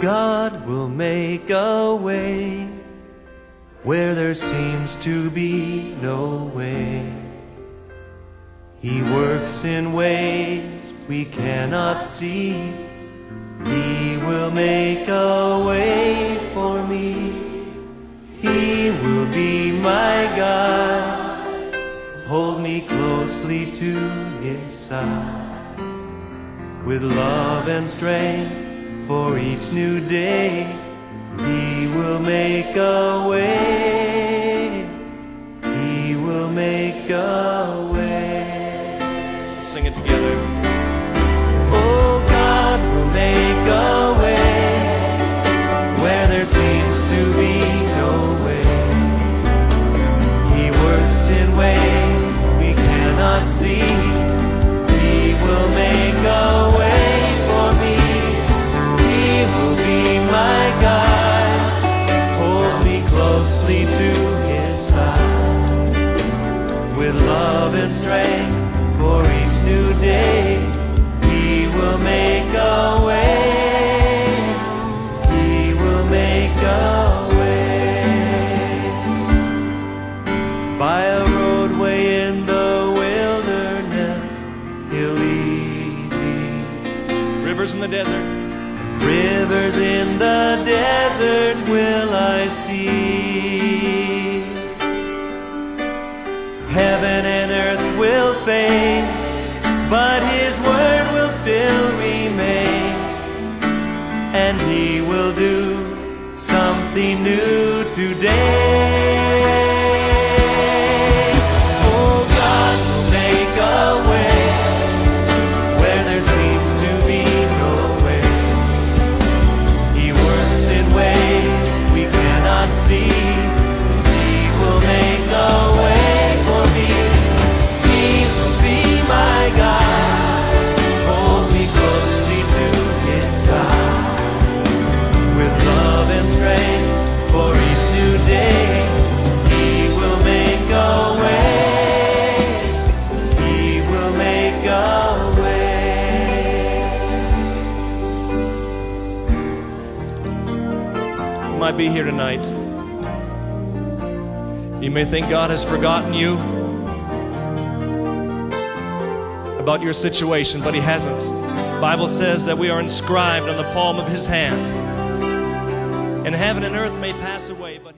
God will make a way where there seems to be no way. He works in ways we cannot see. He will make a way for me. He will be my God, hold me closely to His side, with love and strength for each new day. He will make a way. He will make a way. Let's sing it together. Oh, God will make a way where there seems to be no way. He works in ways we cannot see. He will make a way for me. He will be my God, hold me closely to His side, with love and strength for each new day. He will make a way. He will make a way. By a roadway in the wilderness, He'll lead me. Rivers in the desert. Rivers in the desert will I see. Heaven and earth will fade, but His word will still remain, and He will do something new today. Oh, God will make a way where there seems to be no way. He works in ways we cannot see. He will make a way for me. He will be my God, hold me closely to His side, with love and strength for each new day. He will make a way. He will make a way. You might be here tonight. You may think God has forgotten you about your situation, but He hasn't. The Bible says that we are inscribed on the palm of His hand. And heaven and earth may pass away, but